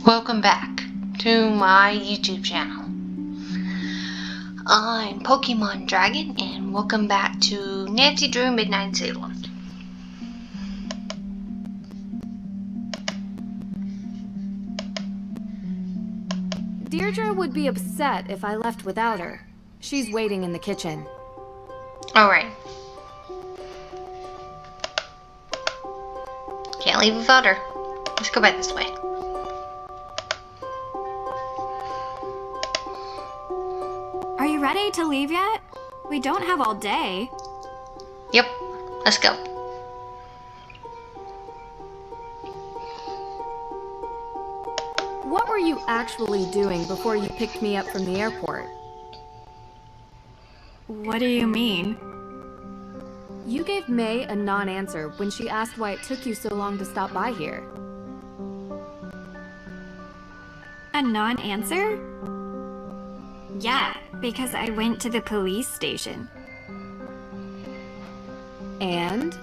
Welcome back to my YouTube channel. I'm Pokemon Dragon, and welcome back to Nancy Drew Midnight Salem. Deirdre would be upset if I left without her. She's waiting in the kitchen. Alright. Can't leave without her. Let's go back this way. Are you ready to leave yet? We don't have all day. Yep, let's go. What were you actually doing before you picked me up from the airport? What do you mean? You gave May a non-answer when she asked why it took you so long to stop by here. A non-answer? Yeah, because I went to the police station. And?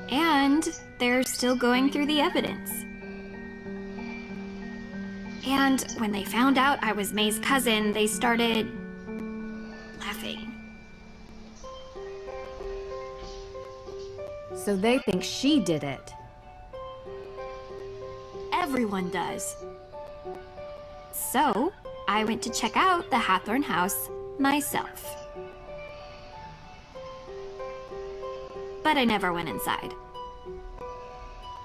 And they're still going through the evidence. And when they found out I was May's cousin, they started laughing. So they think she did it. Everyone does. So, I went to check out the Hathorn house myself. But I never went inside.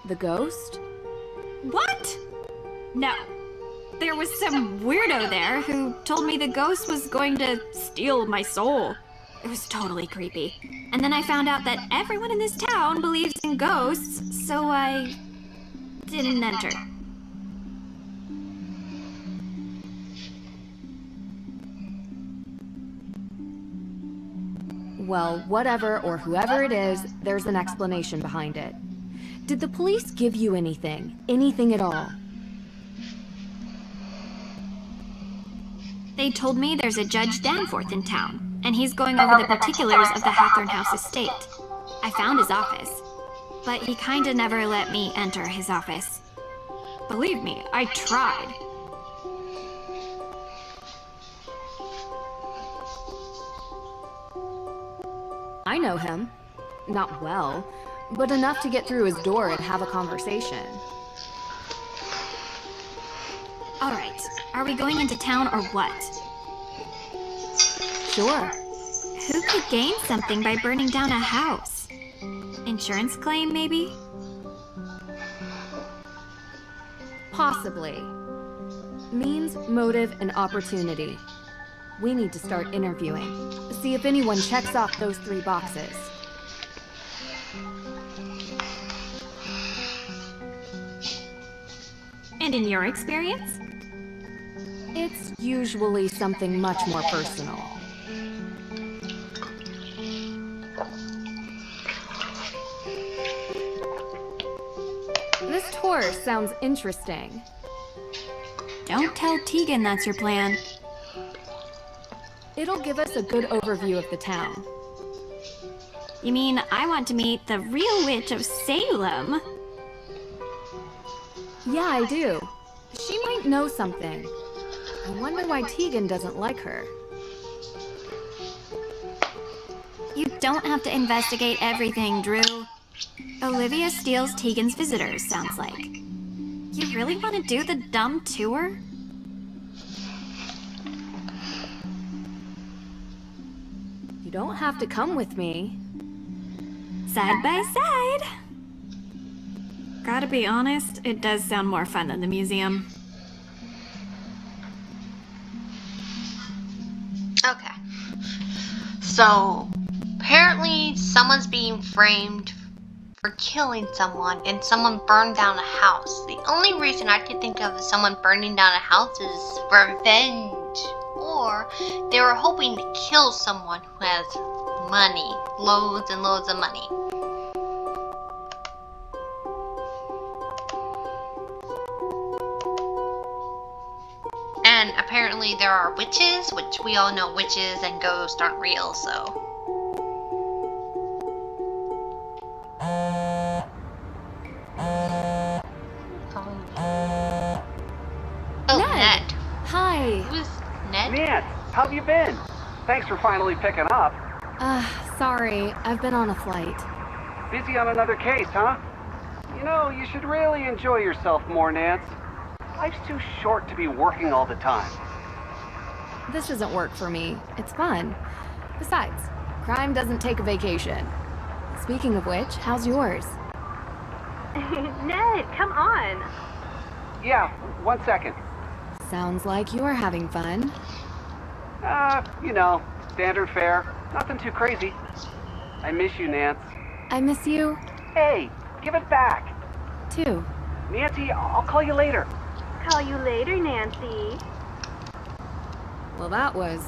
The ghost? What? No. There was some weirdo there who told me the ghost was going to steal my soul. It was totally creepy. And then I found out that everyone in this town believes in ghosts, so I didn't enter. Well, whatever or whoever it is, there's an explanation behind it. Did the police give you anything? Anything at all? They told me there's a Judge Danforth in town, and he's going over the particulars of the Hathorn House estate. I found his office, but he kinda never let me enter his office. Believe me, I tried. I know him. Not well, but enough to get through his door and have a conversation. Alright, are we going into town or what? Sure. Who could gain something by burning down a house? Insurance claim, maybe? Possibly. Means, motive, and opportunity. We need to start interviewing. See if anyone checks off those 3 boxes. And in your experience? It's usually something much more personal. This tour sounds interesting. Don't tell Tegan that's your plan. It'll give us a good overview of the town. You mean I want to meet the real witch of Salem? Yeah, I do. She might know something. I wonder why Tegan doesn't like her. You don't have to investigate everything, Drew. Olivia steals Tegan's visitors, sounds like. You really want to do the dumb tour? You don't have to come with me. Side by side. Gotta be honest, it does sound more fun than the museum. Okay. So, apparently someone's being framed for killing someone, and someone burned down a house. The only reason I could think of someone burning down a house is revenge. Or they were hoping to kill someone who has money. Loads and loads of money. And apparently there are witches, which we all know witches and ghosts aren't real, so. Nance, how have you been? Thanks for finally picking up. Sorry, I've been on a flight. Busy on another case, huh? You know, you should really enjoy yourself more, Nance. Life's too short to be working all the time. This doesn't work for me. It's fun. Besides, crime doesn't take a vacation. Speaking of which, how's yours? Ned, come on. Yeah, 1 second. Sounds like you're having fun. You know, standard fare. Nothing too crazy. I miss you, Nance. I miss you, Hey, give it back. too. Nancy, I'll call you later. Call you later, Nancy. Well, that was...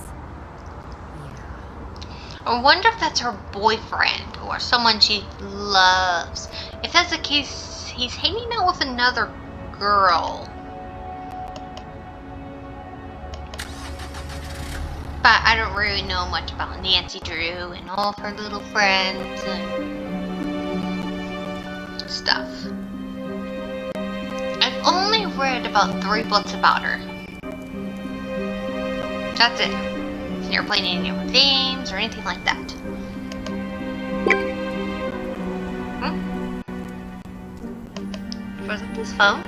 I wonder if that's her boyfriend or someone she loves. If that's the case, he's hanging out with another girl. But I don't really know much about Nancy Drew and all of her little friends and stuff. I've only read about 3 books about her. That's it. Never played any of her games or anything like that. Was it this phone?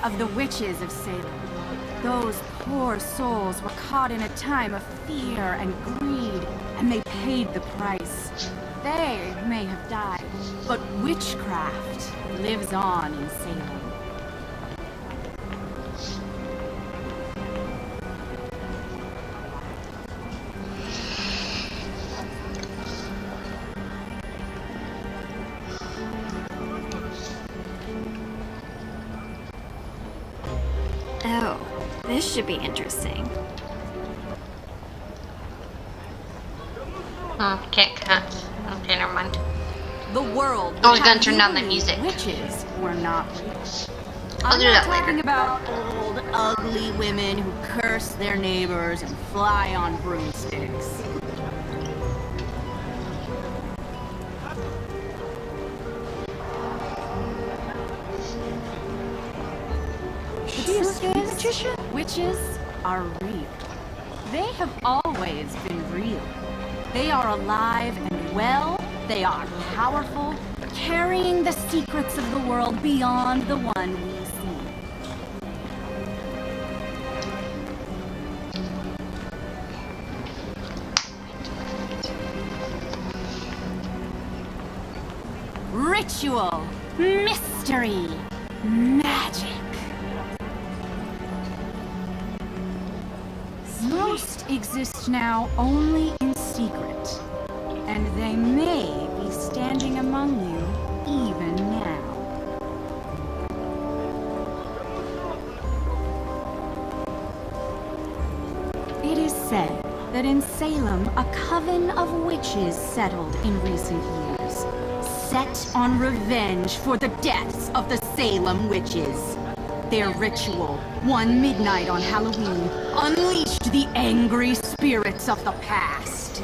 Of the witches of Salem. Those poor souls were caught in a time of fear and greed, and they paid the price. They may have died, but witchcraft lives on in Salem. Oh, this should be interesting. Oh, can't cut. Okay, never mind. The world. I was gonna turn down the music. Witches were not real. I'll do I'm that not talking later. about old, ugly women who curse their neighbors and fly on broomsticks. The truth is, witches are real. They have always been real. They are alive and well. They are powerful, carrying the secrets of the world beyond the one we see. Ritual, mystery, magic. Most exist now only in secret, and they may be standing among you even now. It is said that in Salem, a coven of witches settled in recent years, set on revenge for the deaths of the Salem witches. Their ritual, one midnight on Halloween, unleashed the angry spirits of the past.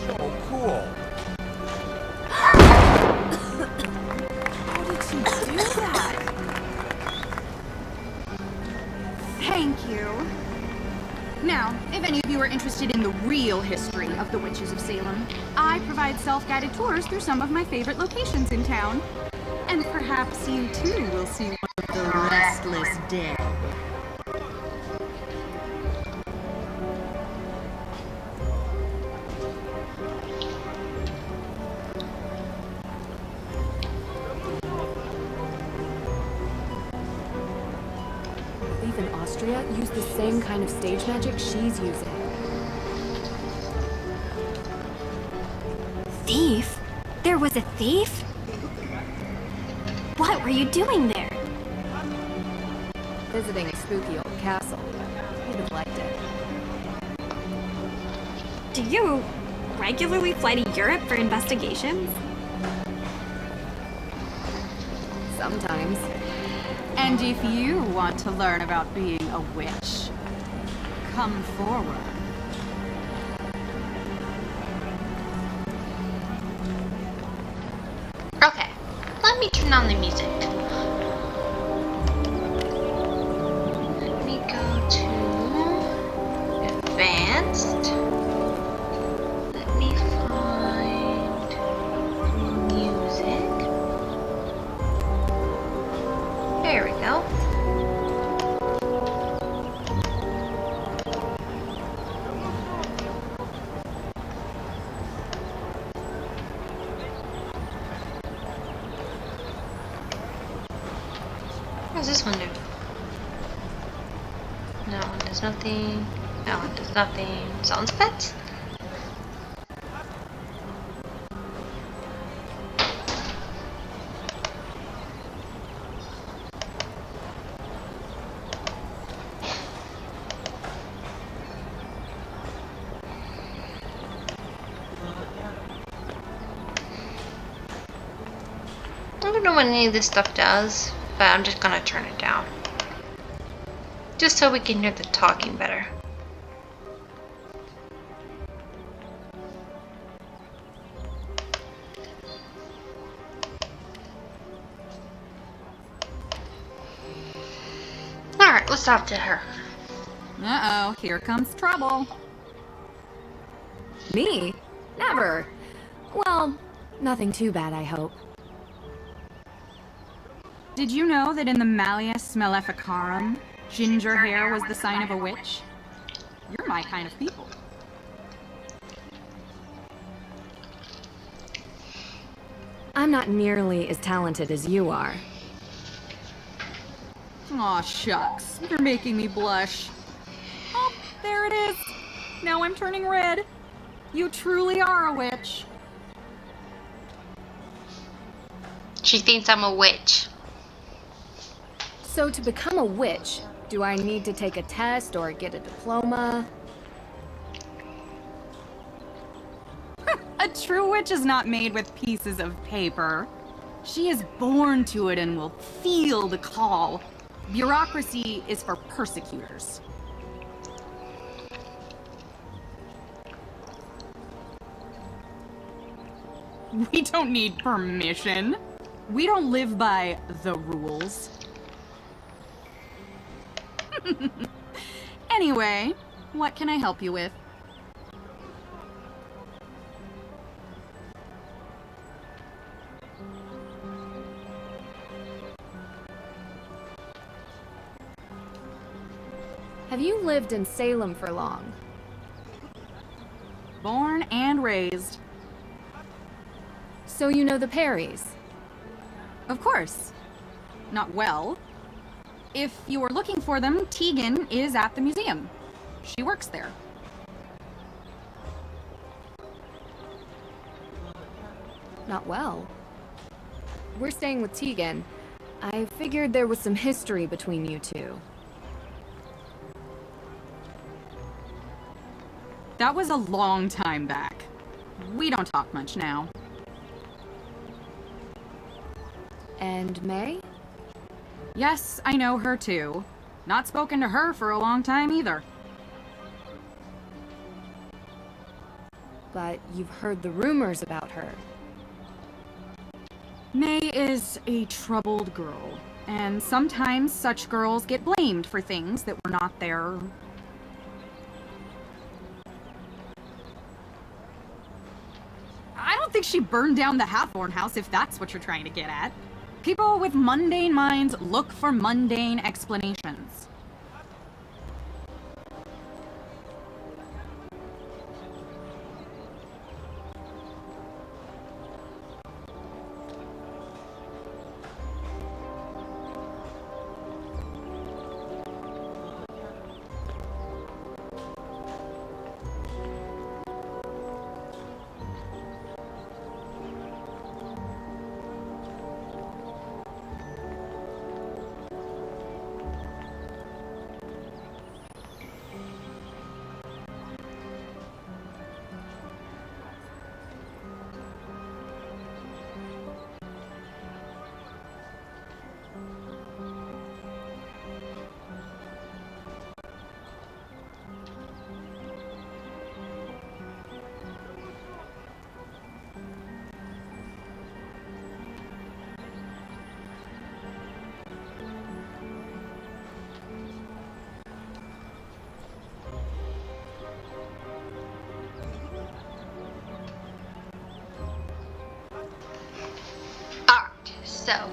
So cool. How did you do that? Thank you. Now, if any of you are interested in the real history of the Witches of Salem, I provide self-guided tours through some of my favorite locations in town. And perhaps you too will see one of the restless dead. Alexandria used the same kind of stage magic she's using. Thief? There was a thief? What were you doing there? Visiting a spooky old castle. You'd have liked it. Do you regularly fly to Europe for investigations? Sometimes. And if you want to learn about being a witch, come forward. Okay, let me turn on the music. Let me go to advanced. Let me find music. There we go. What does this one do? No, it does nothing. No, it does nothing. Sound effects? I don't know what any of this stuff does, but I'm just gonna turn it down. Just so we can hear the talking better. Alright, let's talk to her. Uh-oh, here comes trouble. Me? Never. Well, nothing too bad, I hope. Did you know that in the Malleus Maleficarum, ginger hair was the sign of a witch? You're my kind of people. I'm not nearly as talented as you are. Aw, shucks. You're making me blush. Oh, there it is. Now I'm turning red. You truly are a witch. She thinks I'm a witch. So to become a witch, do I need to take a test or get a diploma? A true witch is not made with pieces of paper. She is born to it and will feel the call. Bureaucracy is for persecutors. We don't need permission. We don't live by the rules. Anyway, what can I help you with? Have you lived in Salem for long? Born and raised. So you know the Perrys? Of course. Not well. If you were looking for them, Tegan is at the museum. She works there. Not well. We're staying with Tegan. I figured there was some history between you two. That was a long time back. We don't talk much now. And May? Yes, I know her too. Not spoken to her for a long time either. But you've heard the rumors about her. May is a troubled girl, and sometimes such girls get blamed for things that were not their... I don't think she burned down the Hathorn house, if that's what you're trying to get at. People with mundane minds look for mundane explanations. So,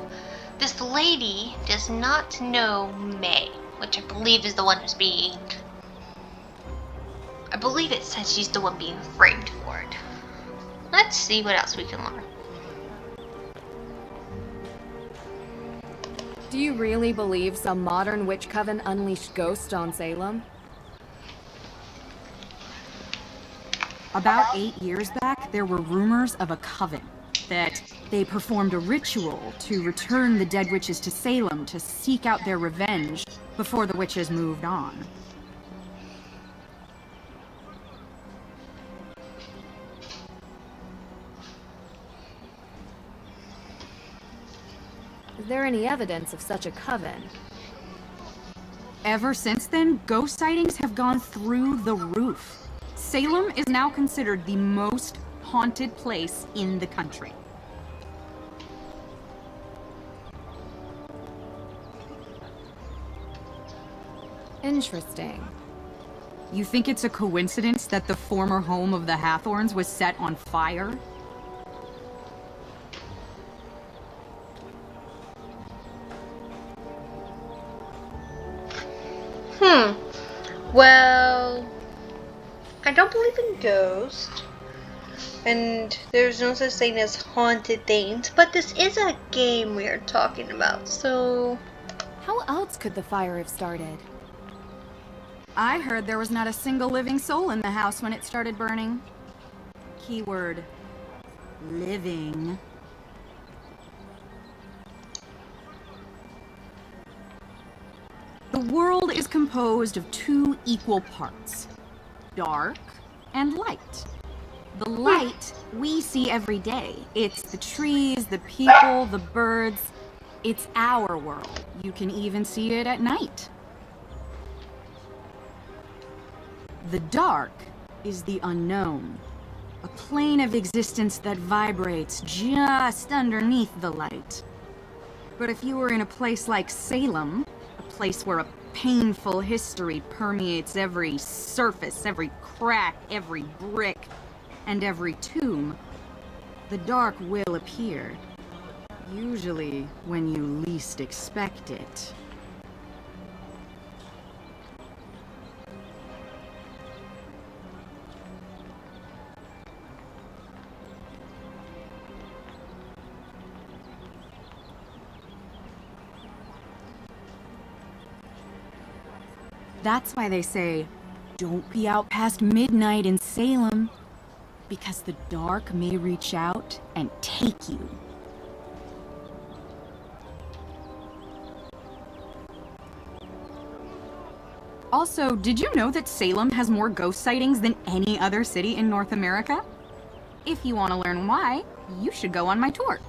this lady does not know May, which I believe is the one who's being... I believe it says she's the one being framed for it. Let's see what else we can learn. Do you really believe some modern witch coven unleashed ghosts on Salem? About 8 years back, there were rumors of a coven. That they performed a ritual to return the dead witches to Salem to seek out their revenge before the witches moved on. Is there any evidence of such a coven? Ever since then, ghost sightings have gone through the roof. Salem is now considered the most haunted place in the country. Interesting. You think it's a coincidence that the former home of the Hathorns was set on fire? Well, I don't believe in ghosts, and there's no such thing as haunted things, but this is a game we are talking about, so... How else could the fire have started? I heard there was not a single living soul in the house when it started burning. Keyword, living. The world is composed of two equal parts, dark and light. The light we see every day. It's the trees, the people, the birds. It's our world. You can even see it at night. The dark is the unknown, a plane of existence that vibrates just underneath the light. But if you were in a place like Salem, a place where a painful history permeates every surface, every crack, every brick, and every tomb, the dark will appear. Usually when you least expect it. That's why they say, don't be out past midnight in Salem, because the dark may reach out and take you. Also, did you know that Salem has more ghost sightings than any other city in North America? If you want to learn why, you should go on my tour.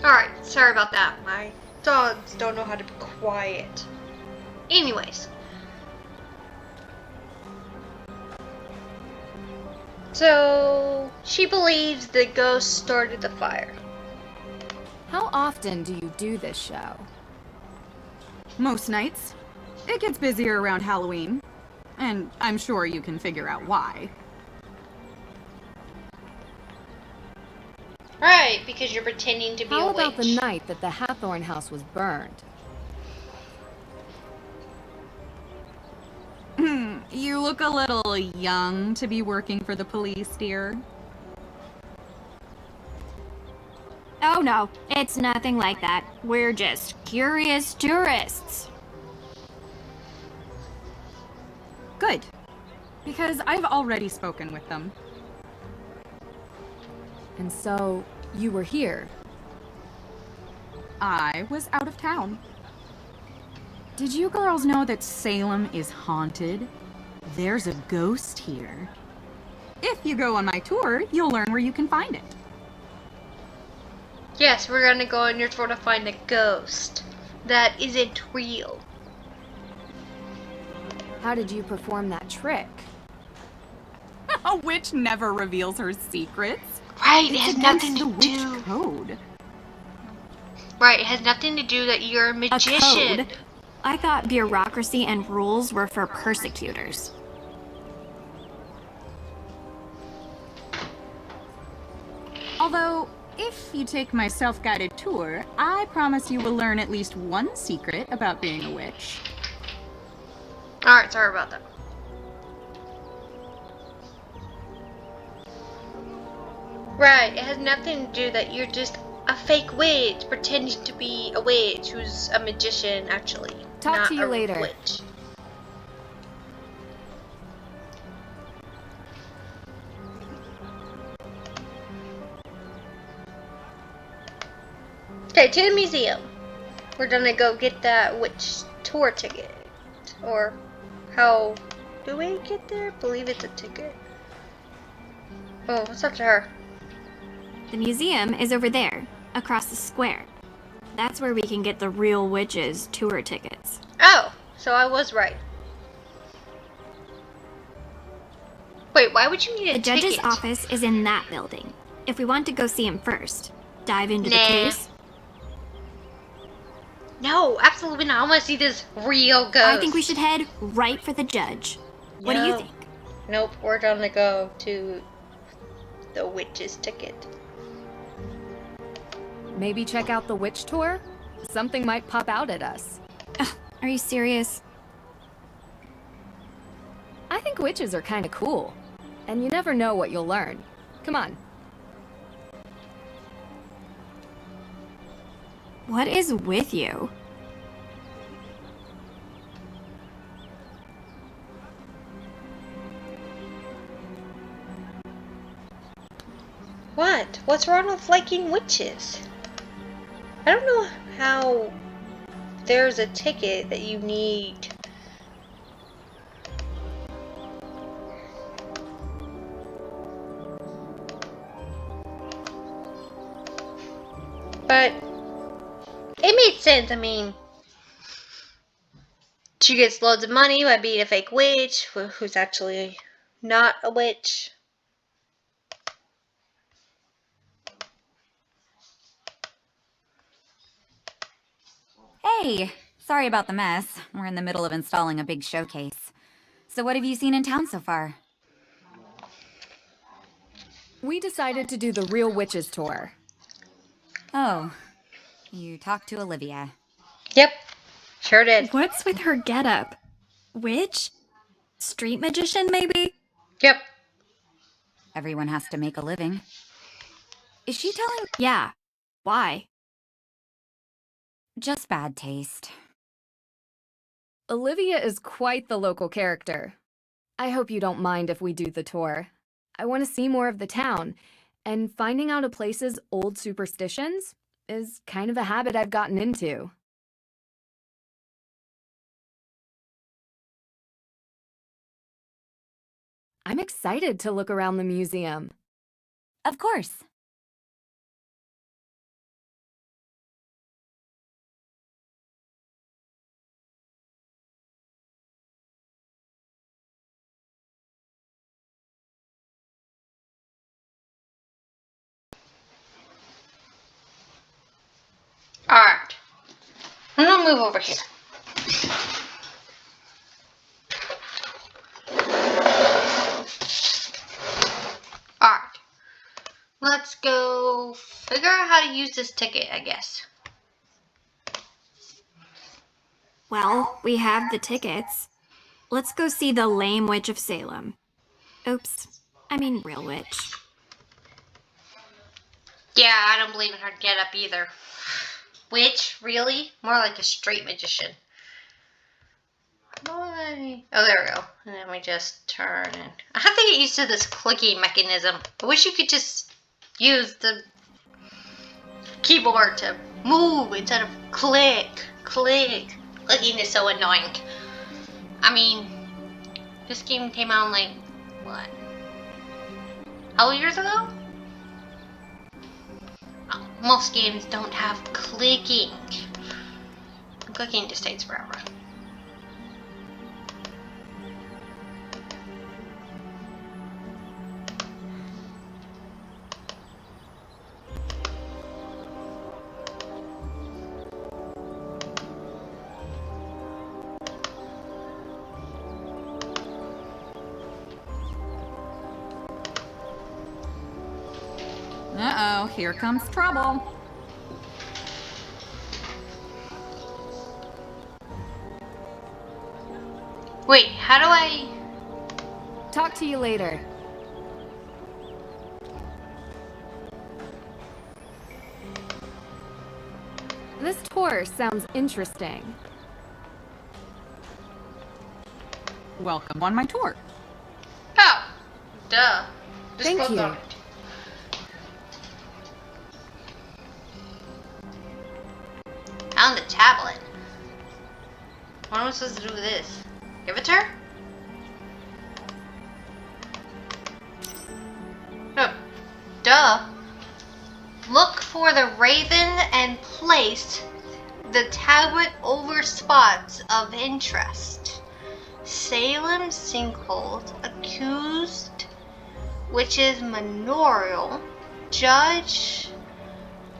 Alright, sorry about that. My dogs don't know how to be quiet. Anyways. So, she believes the ghost started the fire. How often do you do this show? Most nights. It gets busier around Halloween. And I'm sure you can figure out why. Right, because you're pretending to be How a about witch. the night that the Hathorn house was burned? You look a little young to be working for the police, dear. Oh no, it's nothing like that. We're just curious tourists. Good. Because I've already spoken with them. And so, you were here. I was out of town. Did you girls know that Salem is haunted? There's a ghost here. If you go on my tour, you'll learn where you can find it. Yes, we're gonna go on your tour to find a ghost that isn't real. How did you perform that trick? A witch never reveals her secrets. Right, it It's has against nothing the to witch do. code. Right, it has nothing to do that you're a magician. Code I thought bureaucracy and rules were for persecutors. Although, if you take my self-guided tour, I promise you will learn at least one secret about being a witch. Alright, sorry about that. Right, it has nothing to do that you're just a fake witch pretending to be a witch who's a magician, actually. Talk not to you a later. Witch. Okay, to the museum. We're gonna go get that witch tour ticket. Or how do we get there? I believe it's a ticket. Oh, what's up to her? The museum is over there, across the square. That's where we can get the real witches tour tickets. Oh, so I was right. Wait, why would you need a The judge's ticket? office is in that building. If we want to go see him first, dive into the Nah. case. No, absolutely not. I want to see this real ghost. I think we should head right for the judge. What do you No. think? Nope, we're gonna go to the witch's ticket. Maybe check out the witch tour? Something might pop out at us. Are you serious? I think witches are kind of cool. And you never know what you'll learn. Come on. What is with you? What? What's wrong with liking witches? I don't know how there's a ticket that you need. But it made sense. I mean, she gets loads of money by being a fake witch who's actually not a witch. Hey, sorry about the mess. We're in the middle of installing a big showcase. So what have you seen in town so far? We decided to do the real witches tour. Oh, you talked to Olivia. Yep, sure did. What's with her getup? Witch? Street magician, maybe? Yep. Everyone has to make a living. Is she telling Yeah. Why? just bad taste? Olivia is quite the local character. I hope you don't mind if we do the tour. I want to see more of the town, and finding out a place's old superstitions is kind of a habit I've gotten into. I'm excited to look around the museum. Of course. Alright. I'm gonna move over here. Alright. Let's go figure out how to use this ticket, I guess. Well, we have the tickets. Let's go see the lame witch of Salem. Oops. I mean real witch. Yeah, I don't believe in her getup either. Witch? Really? More like a straight magician. Why? Oh, there we go. And then we just turn and... I have to get used to this clicking mechanism. I wish you could just use the keyboard to move instead of click. Click. Clicking is so annoying. I mean, this game came out like, what? How many years ago? Oh, most games don't have clicking. Clicking just takes forever. Uh-oh, here comes trouble. Wait, how do I... Talk to you later. This tour sounds interesting. Welcome on my tour. Oh, duh. Just Thank click you. on it. Found the tablet. What am I supposed to do with this? Give it to her? Oh, duh. Look for the raven and place the tablet over spots of interest. Salem sinkholes, accused witch's memorial, Judge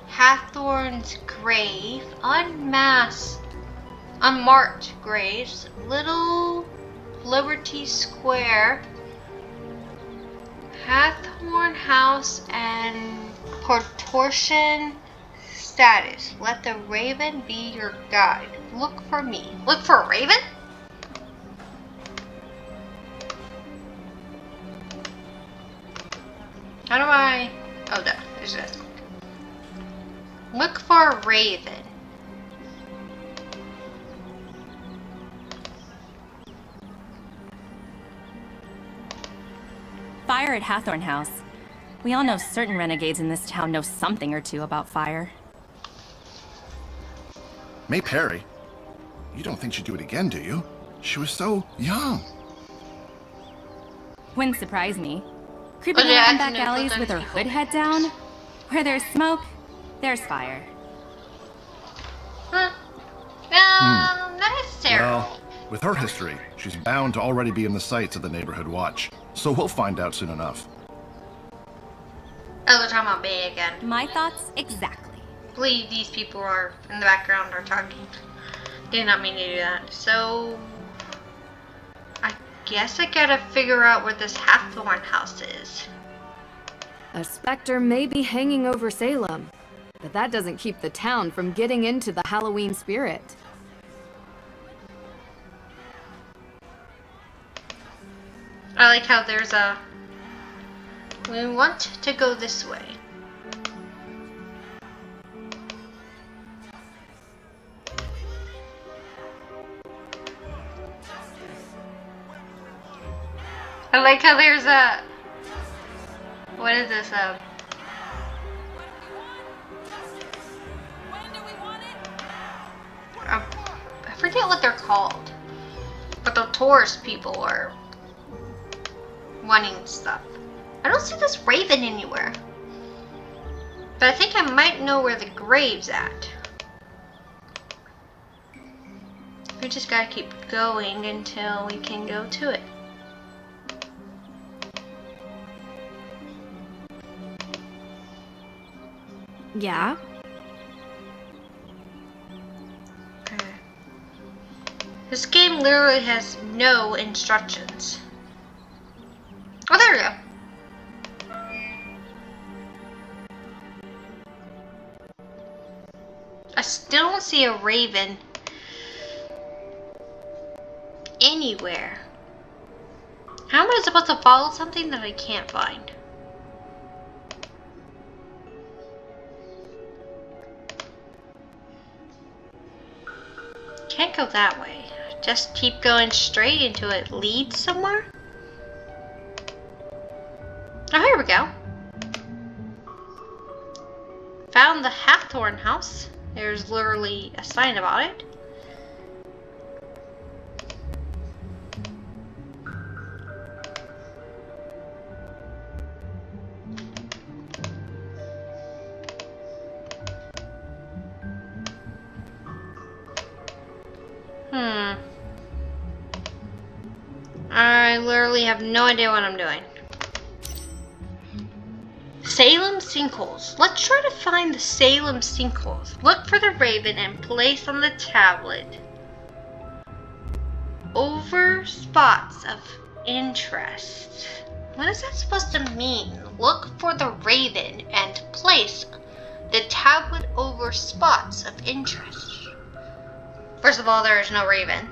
Hathorne's grave, unmarked graves, Little Liberty Square, Hathorne House, and Protortion status. Let the raven be your guide. Look for me. Look for a raven? How do I... Oh, there's this. Look for a raven. Fire at Hathorne House. We all know certain renegades in this town know something or two about fire. May Perry? You don't think she'd do it again, do you? She was so young. Wouldn't surprise me. Creeping Oh, yeah, around I back can alleys put with her on hood head down? Where there's smoke, there's fire. Huh. Not necessarily. Well, with her history, she's bound to already be in the sights of the neighborhood watch. So we'll find out soon enough. Oh, they're talking about Bay again. My thoughts exactly. I believe these people are in the background are talking. Did not mean to do that. So, I guess I gotta figure out where this Hathorne house is. A specter may be hanging over Salem, but that doesn't keep the town from getting into the Halloween spirit. I like how there's a... We want to go this way. I like how there's a... What is this? I forget what they're called. But the tourist people are wanting stuff. I don't see this raven anywhere. But I think I might know where the grave's at. We just gotta keep going until we can go to it. Yeah? Okay. This game literally has no instructions. Oh, there we go. I still don't see a raven anywhere. How am I supposed to follow something that I can't find? Can't go that way. Just keep going straight until it leads somewhere? Oh, here we go. Found the Hathorne house. There's literally a sign about it. I literally have no idea what I'm doing. Salem sinkholes. Let's try to find the Salem sinkholes. Look for the raven and place on the tablet over spots of interest. What is that supposed to mean? Look for the raven and place the tablet over spots of interest. First of all, there is no raven.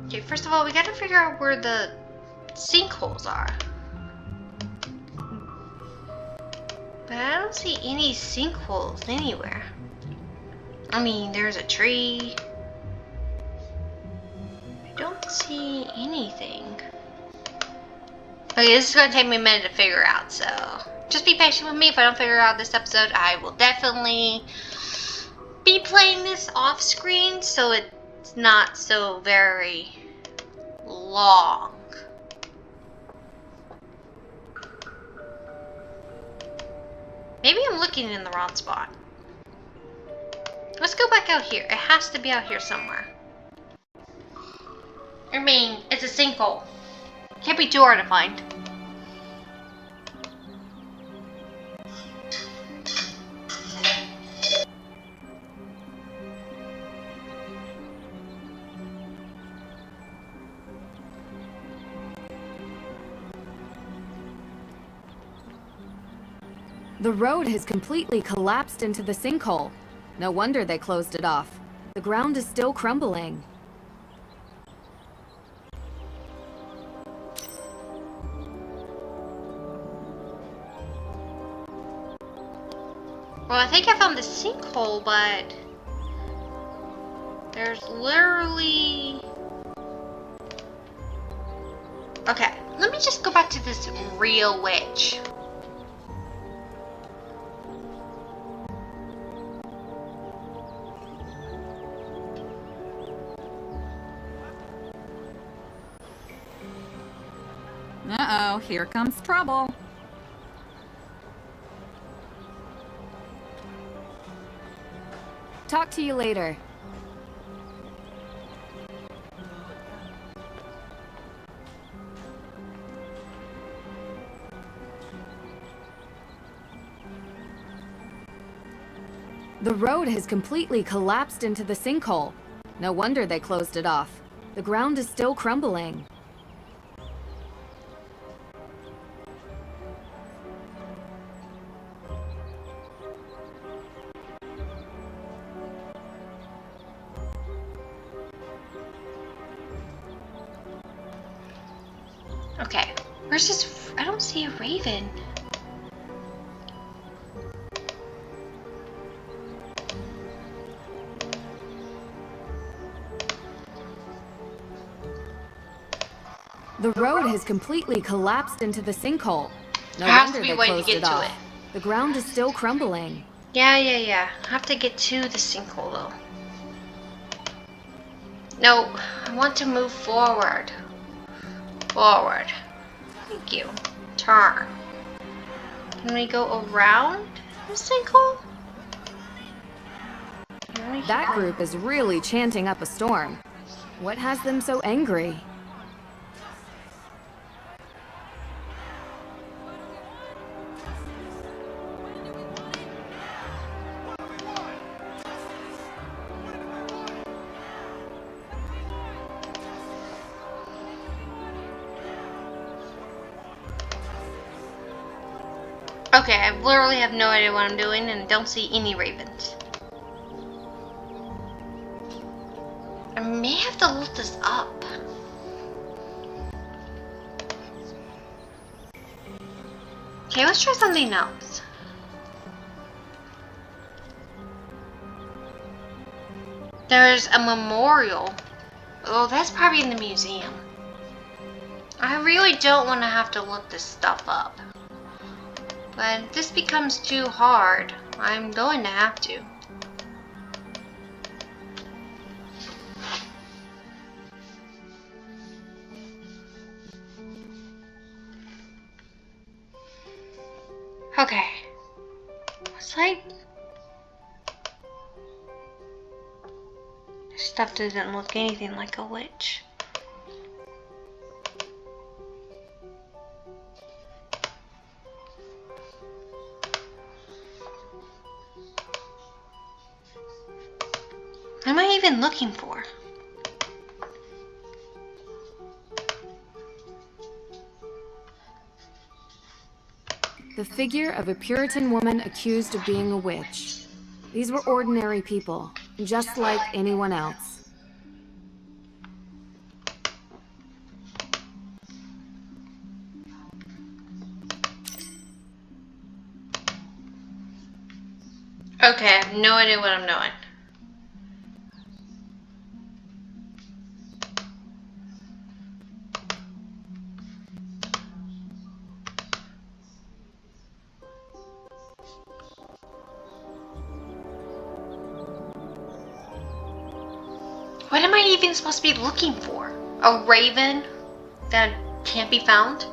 Okay, first of all, we gotta figure out where the sinkholes are. But I don't see any sinkholes anywhere. I mean, there's a tree. I don't see anything. Okay, this is gonna take me a minute to figure out, so just be patient with me. If I don't figure out this episode, I will definitely be playing this off screen so it's not so very long. Maybe I'm looking in the wrong spot. Let's go back out here. It has to be out here somewhere. I mean, it's a sinkhole. Can't be too hard to find. The road has completely collapsed into the sinkhole. No wonder they closed it off. The ground is still crumbling. Well, I think I found the sinkhole, but there's literally... Okay, let me just go back to this real witch. Uh-oh, here comes trouble. Talk to you later. The road has completely collapsed into the sinkhole. No wonder they closed it off. The ground is still crumbling. Okay, where's this? I don't see a raven. The road has completely collapsed into the sinkhole. No There has wonder to be they a way to closed get it to off. it. The ground is still crumbling. Yeah. I have to get to the sinkhole though. No, I want to move forward. Forward. Thank you. Turn. Can we go around the sinkhole? That group is really chanting up a storm. What has them so angry? Okay, I literally have no idea what I'm doing and don't see any ravens. I may have to look this up. Okay, let's try something else. There's a memorial. Oh, that's probably in the museum. I really don't want to have to look this stuff up. But if this becomes too hard, I'm going to have to. Okay. It's like... this stuff doesn't look anything like a witch. What am I even looking for? The figure of a Puritan woman accused of being a witch. These were ordinary people, just like anyone else. Okay, I have no idea what I'm doing. What am I even supposed to be looking for? A raven that can't be found?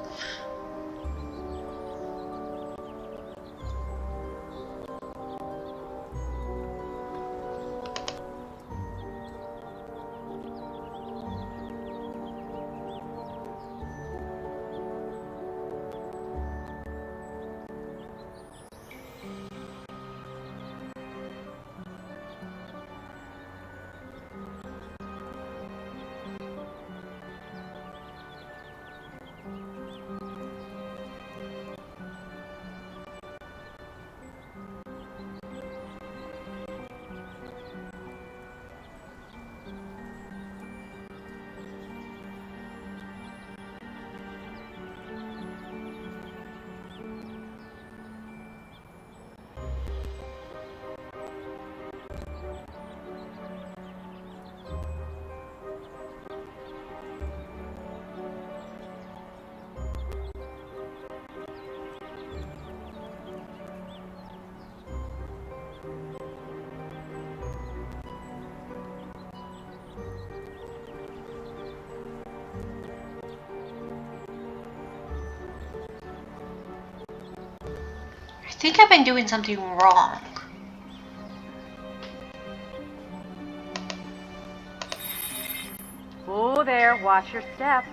I think I've been doing something wrong. Oh there, watch your step.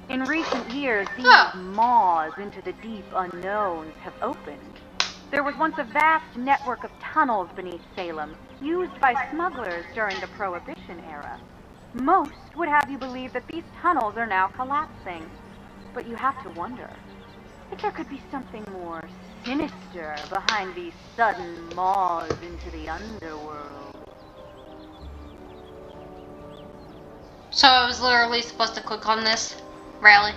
In recent years, these maws into the deep unknowns have opened. There was once a vast network of tunnels beneath Salem, used by smugglers during the Prohibition era. Most would have you believe that these tunnels are now collapsing. But you have to wonder if there could be something more sinister behind these sudden maws into the underworld. So I was literally supposed to click on this? Really?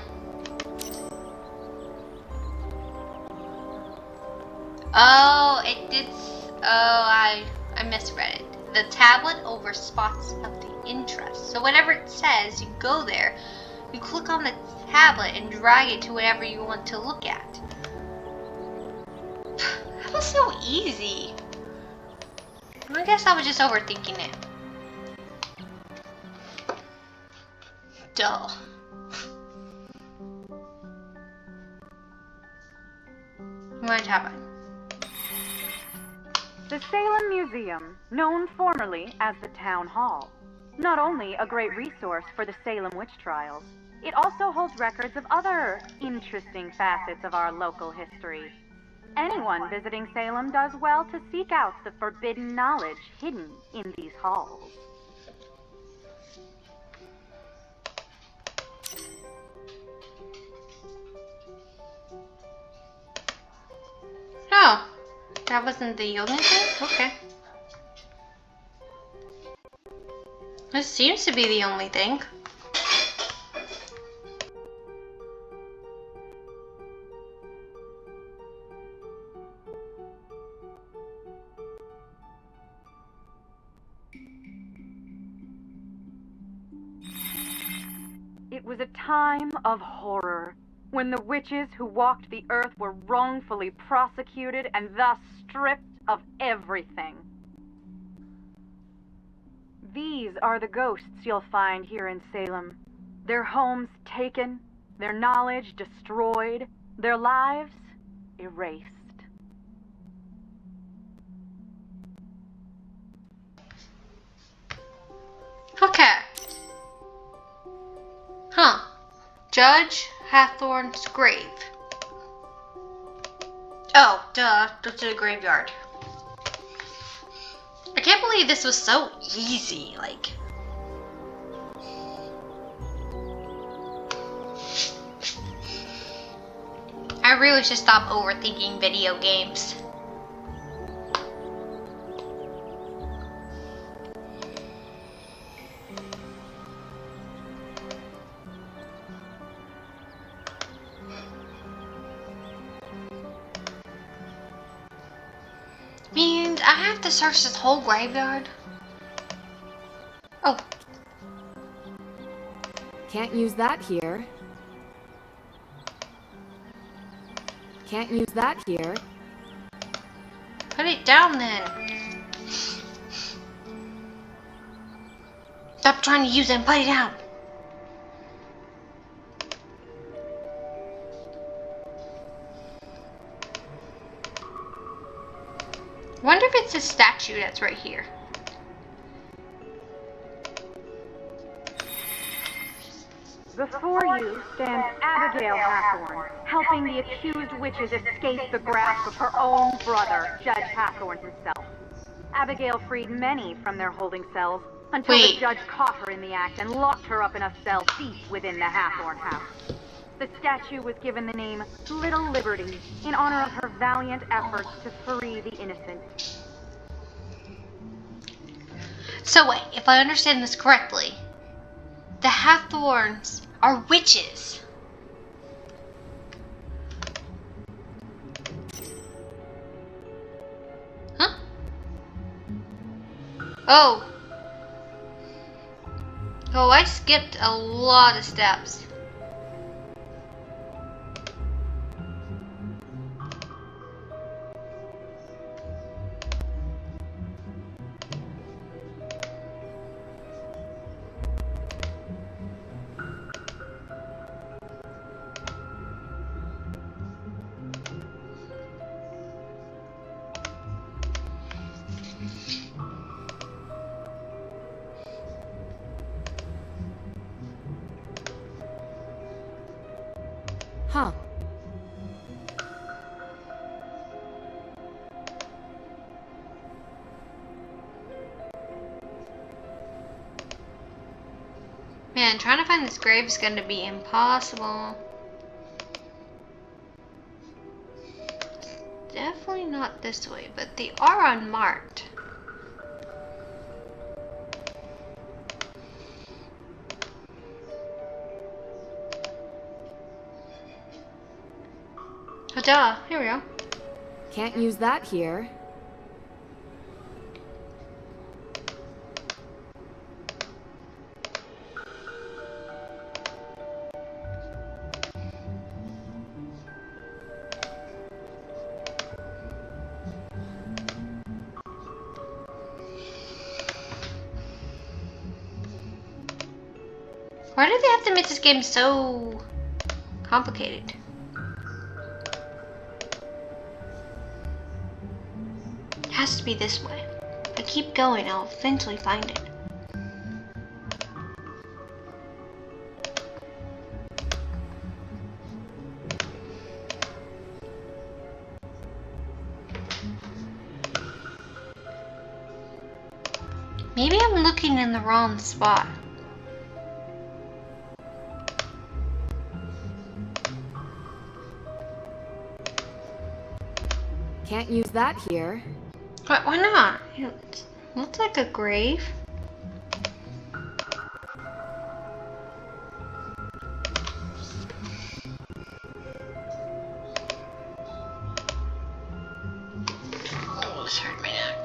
Oh, it did. I misread it. The tablet over spots of the interest. So whatever it says, you go there, you click on the tablet and drag it to whatever you want to look at. That was so easy. I guess I was just overthinking it. Duh. My tablet. The Salem Museum, known formerly as the Town Hall. Not only a great resource for the Salem witch trials, it also holds records of other interesting facets of our local history. Anyone visiting Salem does well to seek out the forbidden knowledge hidden in these halls. Oh, that wasn't the only thing? Okay. This seems to be the only thing. It was a time of horror, when the witches who walked the earth were wrongfully prosecuted and thus stripped of everything. These are the ghosts you'll find here in Salem. Their homes taken, their knowledge destroyed, their lives erased. Okay. Huh. Judge Hathorne's grave. Oh, duh. Go to the graveyard. I can't believe this was so easy. Like. I really should stop overthinking video games. Means I have to search this whole graveyard? Oh. Can't use that here. Can't use that here. Put it down then. Stop trying to use it and put it down. Wonder if it's a statue that's right here. Before you stands Abigail Hathorne, helping the accused witches escape the grasp of her own brother, Judge Hathorne himself. Abigail freed many from their holding cells until the judge caught her in the act and locked her up in a cell deep within the Hathorne house. The statue was given the name Little Liberty in honor of her valiant efforts to free the innocent. So wait, if I understand this correctly, the Hathorns are witches. Huh? Oh. Oh, I skipped a lot of steps. Huh. Man, trying to find this grave is going to be impossible. Definitely not this way, but they are unmarked. Ta-da! Here we go. Can't use that here. Why do they have to make this game so complicated? It has to be this way. If I keep going, I'll eventually find it. Maybe I'm looking in the wrong spot. Can't use that here. But why not? It looks like a grave. Oh, this hurt my neck.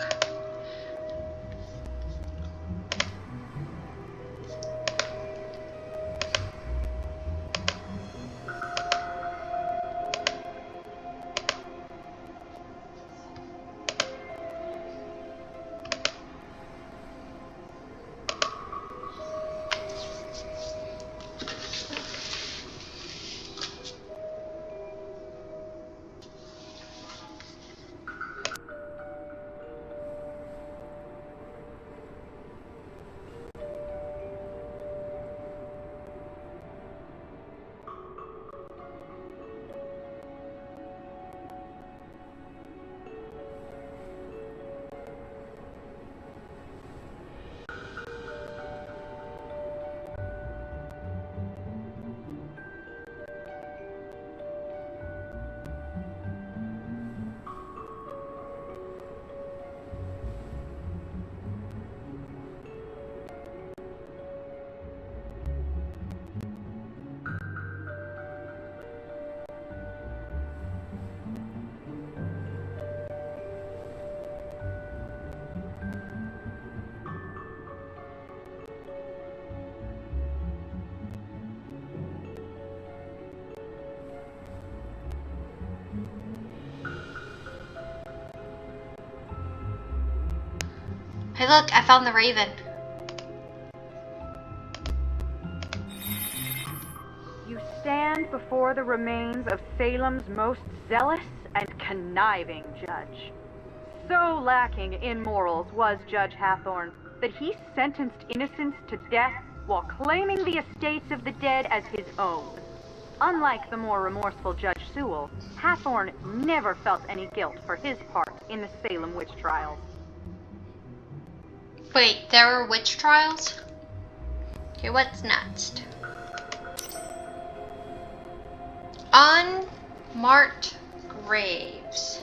Hey look, I found the raven. You stand before the remains of Salem's most zealous and conniving judge. So lacking in morals was Judge Hathorne that he sentenced innocents to death while claiming the estates of the dead as his own. Unlike the more remorseful Judge Sewell, Hathorne never felt any guilt for his part in the Salem witch trials. Wait, there were witch trials? Okay, what's next? Unmarked graves.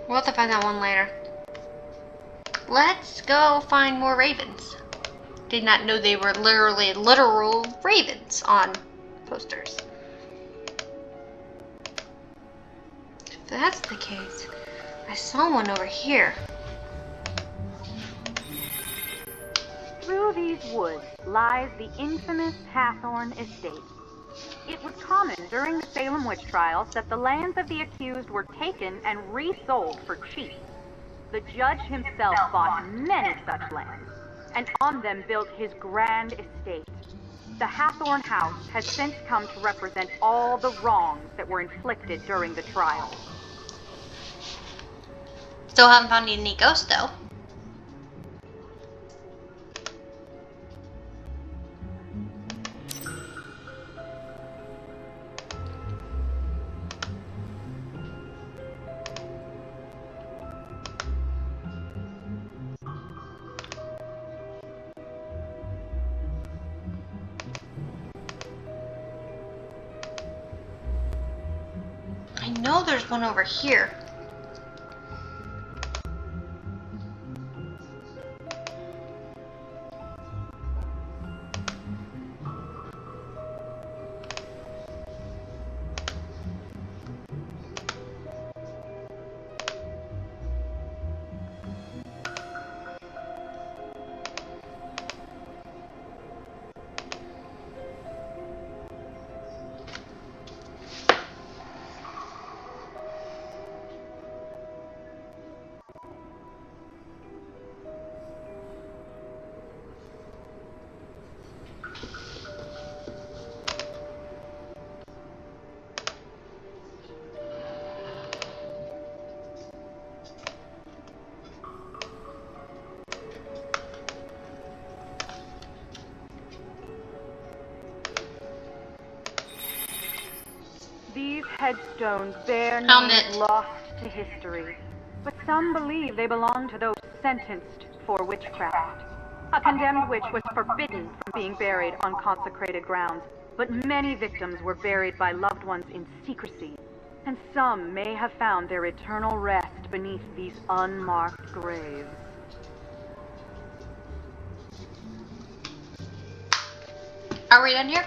We'll have to find that one later. Let's go find more ravens. Did not know they were literally literal ravens on posters. If that's the case, I saw one over here. Through these woods lies the infamous Hathorne estate. It was common during the Salem witch trials that the lands of the accused were taken and resold for cheap. The judge himself bought many such lands, and on them built his grand estate. The Hathorne house has since come to represent all the wrongs that were inflicted during the trials. Still haven't found any ghosts though. I know there's one over here. These headstones bear Found names it. lost to history, but some believe they belong to those sentenced for witchcraft. A condemned witch was forbidden from being buried on consecrated grounds, but many victims were buried by loved ones in secrecy, and some may have found their eternal rest beneath these unmarked graves. Are we done here?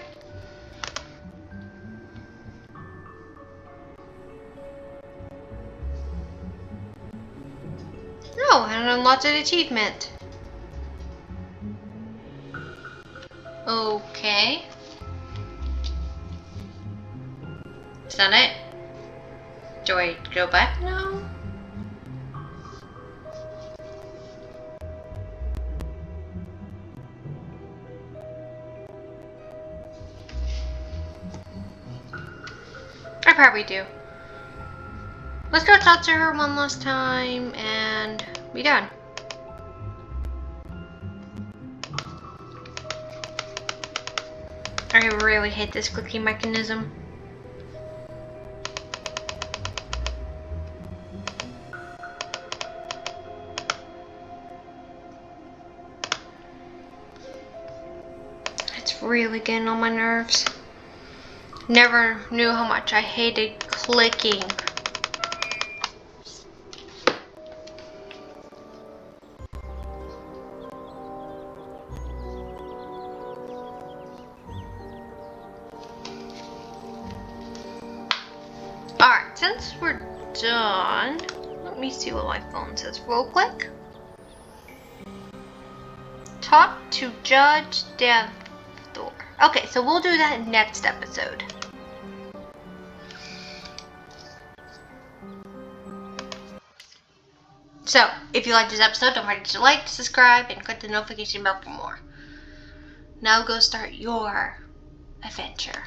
No, and unlocked an achievement. Okay. Is that it? Do I go back now? I probably do. Let's go talk to her one last time and be done. I really hate this clicking mechanism. It's really getting on my nerves. Never knew how much I hated clicking. Alright, since we're done, let me see what my phone says real quick. Talk to Judge Devthor. Okay, so we'll do that next episode. So, if you liked this episode, don't forget to like, subscribe, and click the notification bell for more. Now go start your adventure.